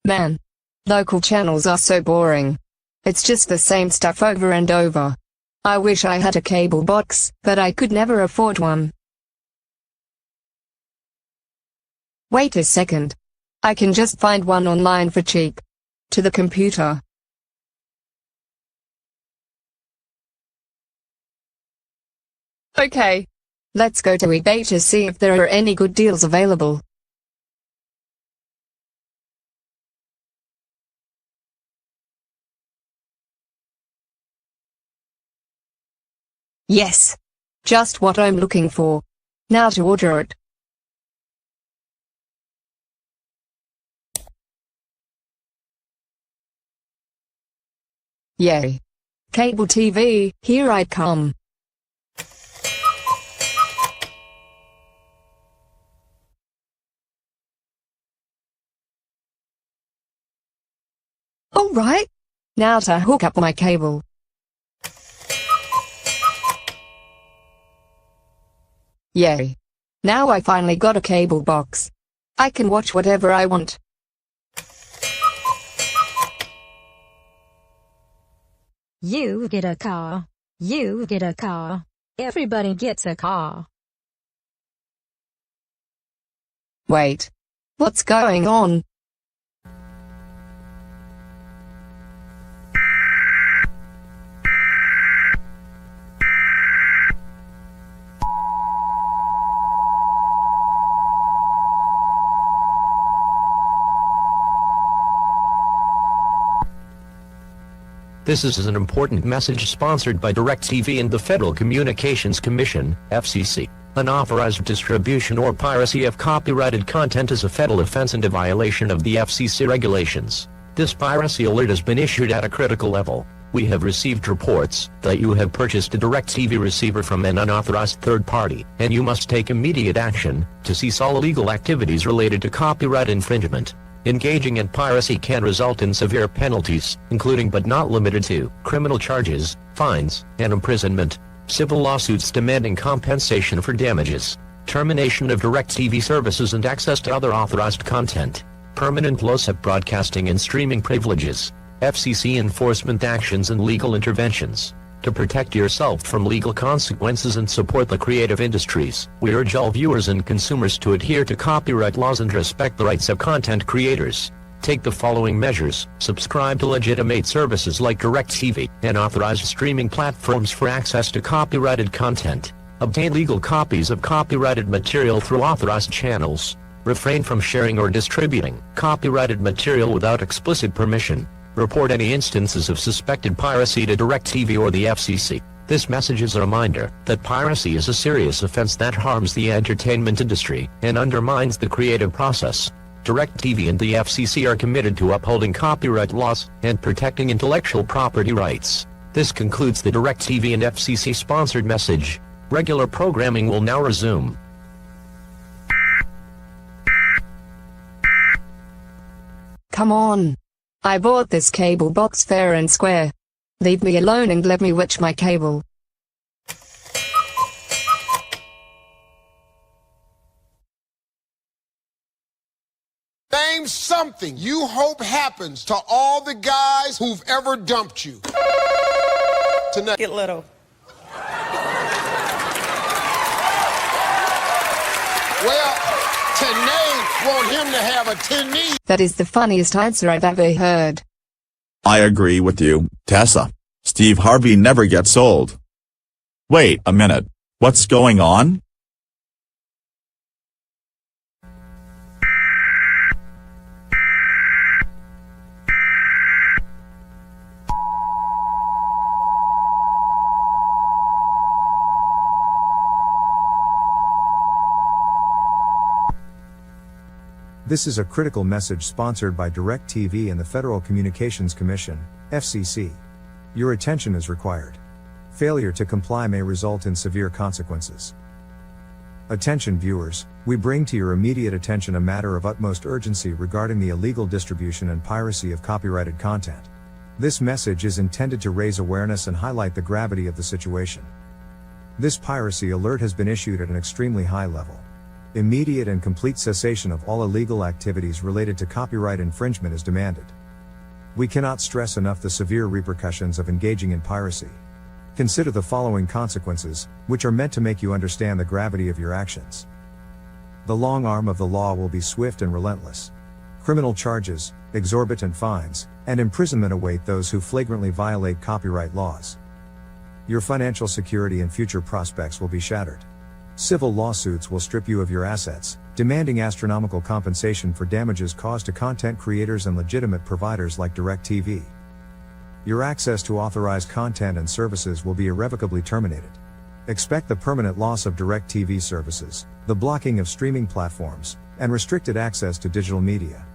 Man, local channels are so boring. It's just the same stuff over and over. I wish I had a cable box, but I could never afford one. Wait a second. I can just find one online for cheap. To the computer. Okay. Let's go to eBay to see if there are any good deals available. Yes. Just what I'm looking for. Now to order it. Yay. Cable TV, here I come. Alright. Now to hook up my cable. Yay. Now I finally got a cable box. I can watch whatever I want. You get a car. You get a car. Everybody gets a car. Wait. What's going on? This is an important message sponsored by DirecTV and the Federal Communications Commission, FCC. Unauthorized distribution or piracy of copyrighted content is a federal offense and a violation of the FCC regulations. This piracy alert has been issued at a critical level. We have received reports that you have purchased a DirecTV receiver from an unauthorized third party, and you must take immediate action to cease all illegal activities related to copyright infringement. Engaging in piracy can result in severe penalties, including but not limited to criminal charges, fines, and imprisonment, civil lawsuits demanding compensation for damages, termination of DirecTV services and access to other authorized content, permanent loss of broadcasting and streaming privileges, FCC enforcement actions and legal interventions. To protect yourself from legal consequences and support the creative industries, we urge all viewers and consumers to adhere to copyright laws and respect the rights of content creators. Take the following measures: subscribe to legitimate services like DirecTV and authorized streaming platforms for access to copyrighted content. Obtain legal copies of copyrighted material through authorized channels. Refrain from sharing or distributing copyrighted material without explicit permission. Report any instances of suspected piracy to DirecTV or the FCC. This message is a reminder that piracy is a serious offense that harms the entertainment industry and undermines the creative process. DirecTV and the FCC are committed to upholding copyright laws and protecting intellectual property rights. This concludes the DirecTV and FCC sponsored message. Regular programming will now resume. Come on. I bought this cable box fair and square. Leave me alone and let me watch my cable. Name something you hope happens to all the guys who've ever dumped you. Tonight. Get little. Well, Tanae want him to have a 10 knee. That is the funniest answer I've ever heard. I agree with you, Tessa. Steve Harvey never gets old. Wait a minute. What's going on? This is a critical message sponsored by DirecTV and the Federal Communications Commission, FCC. Your attention is required. Failure to comply may result in severe consequences. Attention viewers, we bring to your immediate attention a matter of utmost urgency regarding the illegal distribution and piracy of copyrighted content. This message is intended to raise awareness and highlight the gravity of the situation. This piracy alert has been issued at an extremely high level. Immediate and complete cessation of all illegal activities related to copyright infringement is demanded. We cannot stress enough the severe repercussions of engaging in piracy. Consider the following consequences, which are meant to make you understand the gravity of your actions. The long arm of the law will be swift and relentless. Criminal charges, exorbitant fines, and imprisonment await those who flagrantly violate copyright laws. Your financial security and future prospects will be shattered. Civil lawsuits will strip you of your assets, demanding astronomical compensation for damages caused to content creators and legitimate providers like DirecTV. Your access to authorized content and services will be irrevocably terminated. Expect the permanent loss of DirecTV services, the blocking of streaming platforms, and restricted access to digital media.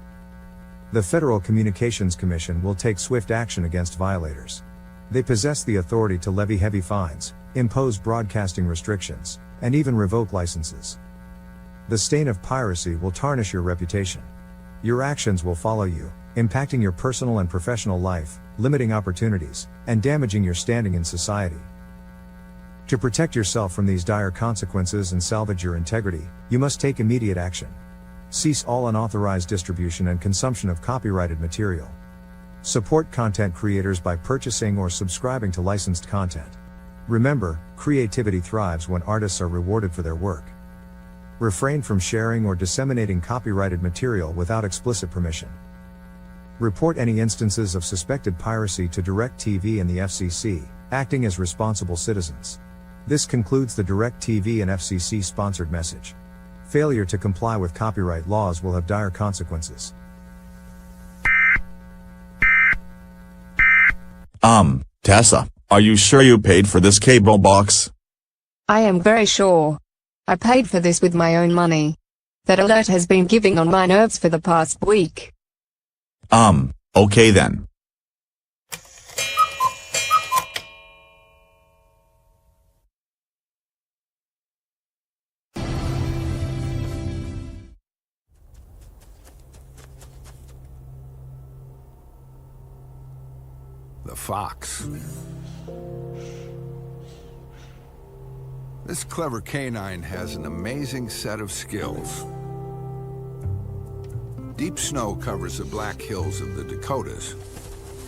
The Federal Communications Commission will take swift action against violators. They possess the authority to levy heavy fines, impose broadcasting restrictions, and even revoke licenses. The stain of piracy will tarnish your reputation. Your actions will follow you, impacting your personal and professional life, limiting opportunities, and damaging your standing in society. To protect yourself from these dire consequences and salvage your integrity, you must take immediate action. Cease all unauthorized distribution and consumption of copyrighted material. Support content creators by purchasing or subscribing to licensed content. Remember, creativity thrives when artists are rewarded for their work. Refrain from sharing or disseminating copyrighted material without explicit permission. Report any instances of suspected piracy to DirecTV and the FCC, acting as responsible citizens. This concludes the DirecTV and FCC sponsored message. Failure to comply with copyright laws will have dire consequences. Tessa, are you sure you paid for this cable box? I am very sure. I paid for this with my own money. That alert has been giving on my nerves for the past week. Okay then. The fox. This clever canine has an amazing set of skills. Deep snow covers the black hills of the Dakotas,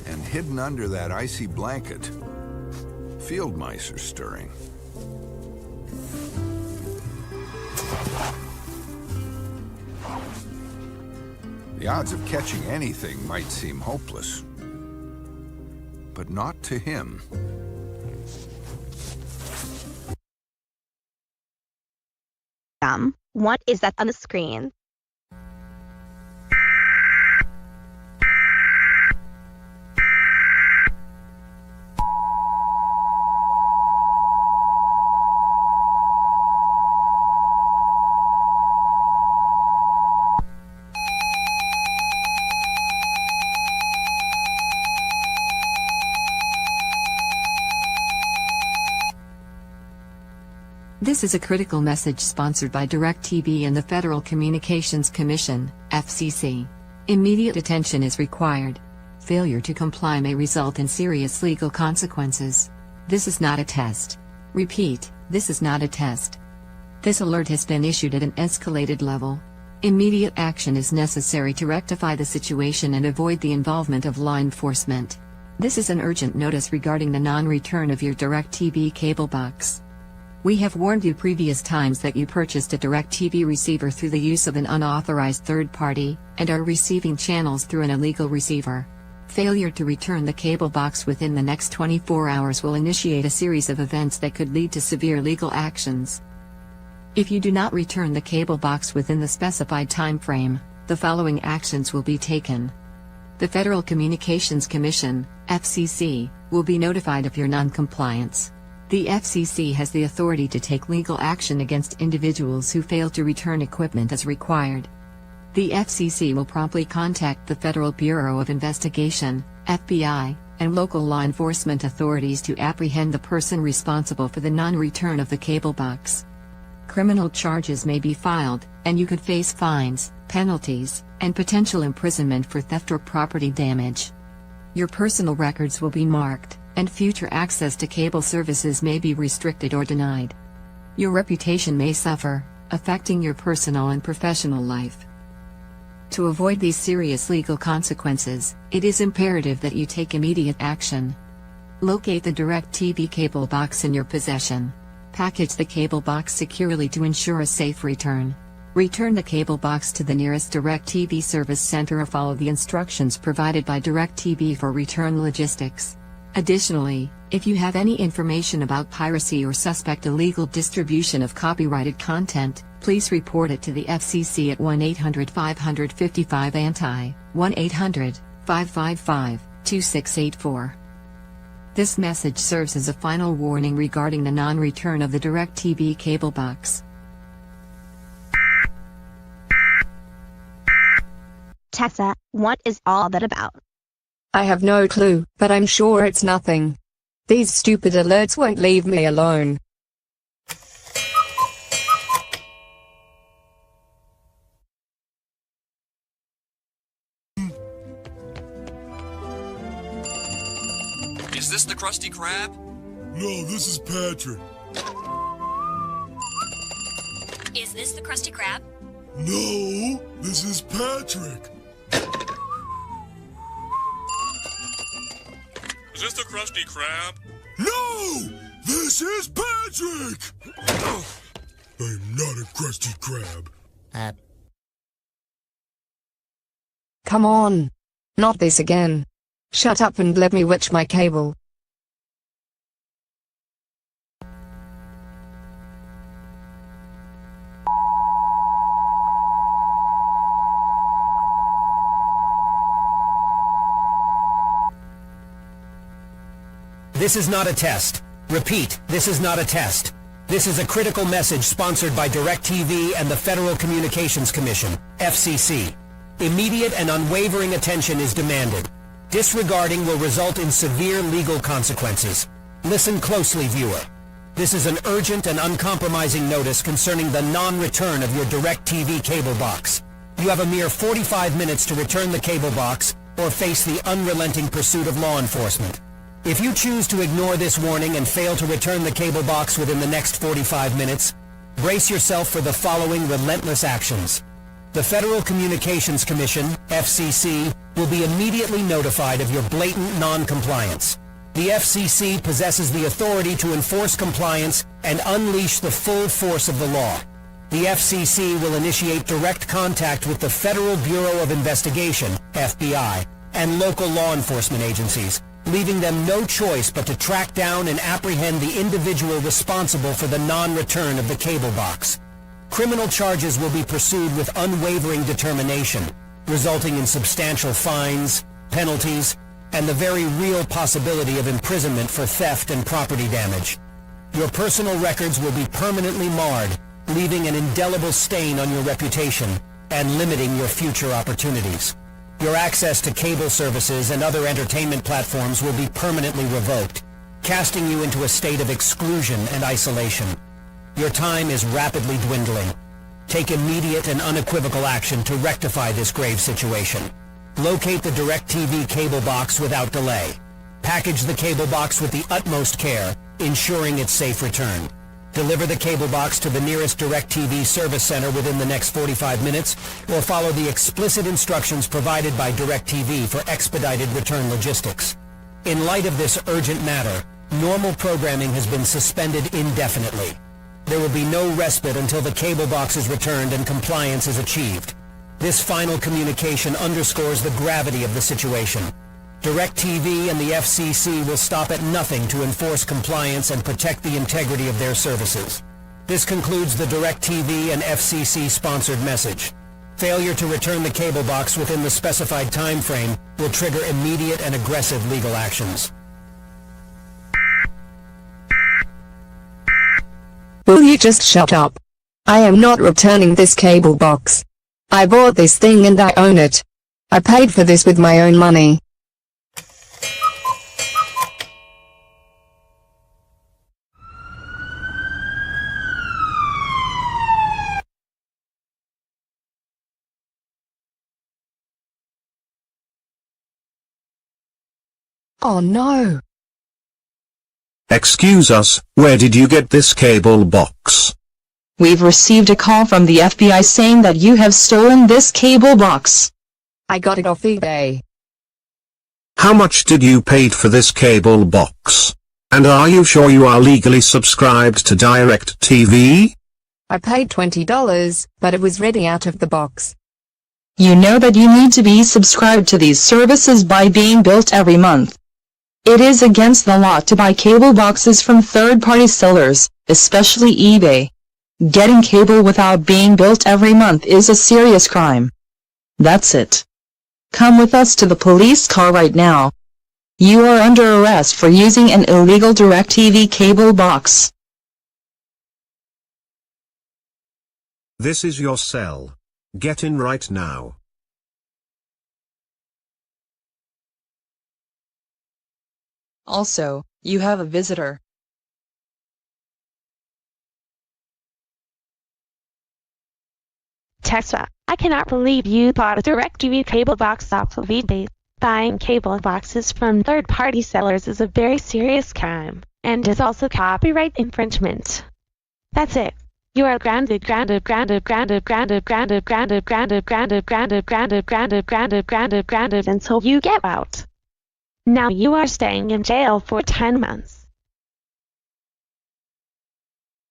and hidden under that icy blanket, field mice are stirring. The odds of catching anything might seem hopeless, but not to him. What is that on the screen? This is a critical message sponsored by DirecTV and the Federal Communications Commission, FCC. Immediate attention is required. Failure to comply may result in serious legal consequences. This is not a test. Repeat, this is not a test. This alert has been issued at an escalated level. Immediate action is necessary to rectify the situation and avoid the involvement of law enforcement. This is an urgent notice regarding the non-return of your DirecTV cable box. We have warned you previous times that you purchased a DirecTV receiver through the use of an unauthorized third party, and are receiving channels through an illegal receiver. Failure to return the cable box within the next 24 hours will initiate a series of events that could lead to severe legal actions. If you do not return the cable box within the specified time frame, the following actions will be taken. The Federal Communications Commission, FCC, will be notified of your non-compliance. The FCC has the authority to take legal action against individuals who fail to return equipment as required. The FCC will promptly contact the Federal Bureau of Investigation, FBI, and local law enforcement authorities to apprehend the person responsible for the non-return of the cable box. Criminal charges may be filed, and you could face fines, penalties, and potential imprisonment for theft or property damage. Your personal records will be marked, and future access to cable services may be restricted or denied. Your reputation may suffer, affecting your personal and professional life. To avoid these serious legal consequences, it is imperative that you take immediate action. Locate the DirecTV cable box in your possession. Package the cable box securely to ensure a safe return. Return the cable box to the nearest DirecTV service center or follow the instructions provided by DirecTV for return logistics. Additionally, if you have any information about piracy or suspect illegal distribution of copyrighted content, please report it to the FCC at 1-800-555-ANTI, 1-800-555-2684. This message serves as a final warning regarding the non-return of the DirecTV cable box. Tessa, what is all that about? I have no clue, but I'm sure it's nothing. These stupid alerts won't leave me alone. Is this the Krusty Krab? No, this is Patrick. Is this the Krusty Krab? No, this is Patrick. Is this the Krusty Krab? No, this is Patrick. I'm not a Krusty Krab. Come on. Not this again. Shut up and let me watch my cable. This is not a test. Repeat, this is not a test. This is a critical message sponsored by DirecTV and the Federal Communications Commission, FCC. Immediate and unwavering attention is demanded. Disregarding will result in severe legal consequences. Listen closely, viewer. This is an urgent and uncompromising notice concerning the non-return of your DirecTV cable box. You have a mere 45 minutes to return the cable box or face the unrelenting pursuit of law enforcement. If you choose to ignore this warning and fail to return the cable box within the next 45 minutes, brace yourself for the following relentless actions. The Federal Communications Commission, FCC, will be immediately notified of your blatant non-compliance. The FCC possesses the authority to enforce compliance and unleash the full force of the law. The FCC will initiate direct contact with the Federal Bureau of Investigation, FBI, and local law enforcement agencies, leaving them no choice but to track down and apprehend the individual responsible for the non-return of the cable box. Criminal charges will be pursued with unwavering determination, resulting in substantial fines, penalties, and the very real possibility of imprisonment for theft and property damage. Your personal records will be permanently marred, leaving an indelible stain on your reputation and limiting your future opportunities. Your access to cable services and other entertainment platforms will be permanently revoked, casting you into a state of exclusion and isolation. Your time is rapidly dwindling. Take immediate and unequivocal action to rectify this grave situation. Locate the DirecTV cable box without delay. Package the cable box with the utmost care, ensuring its safe return. Deliver the cable box to the nearest DirecTV service center within the next 45 minutes, or follow the explicit instructions provided by DirecTV for expedited return logistics. In light of this urgent matter, normal programming has been suspended indefinitely. There will be no respite until the cable box is returned and compliance is achieved. This final communication underscores the gravity of the situation. DirecTV and the FCC will stop at nothing to enforce compliance and protect the integrity of their services. This concludes the DirecTV and FCC sponsored message. Failure to return the cable box within the specified time frame will trigger immediate and aggressive legal actions. Will you just shut up? I am not returning this cable box. I bought this thing and I own it. I paid for this with my own money. Oh no! Excuse us, where did you get this cable box? We've received a call from the FBI saying that you have stolen this cable box. I got it off eBay. How much did you pay for this cable box? And are you sure you are legally subscribed to DirecTV? I paid $20, but it was ready out of the box. You know that you need to be subscribed to these services by being billed every month. It is against the law to buy cable boxes from third-party sellers, especially eBay. Getting cable without being billed every month is a serious crime. That's it. Come with us to the police car right now. You are under arrest for using an illegal DirecTV cable box. This is your cell. Get in right now. Also, you have a visitor. Tessa, I cannot believe you bought a DirecTV cable box off of eBay. Buying cable boxes from third-party sellers is a very serious crime, and is also copyright infringement. That's it. You are grounded until you get out. Now you are staying in jail for 10 months.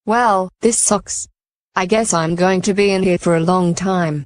Well, this sucks. I guess I'm going to be in here for a long time.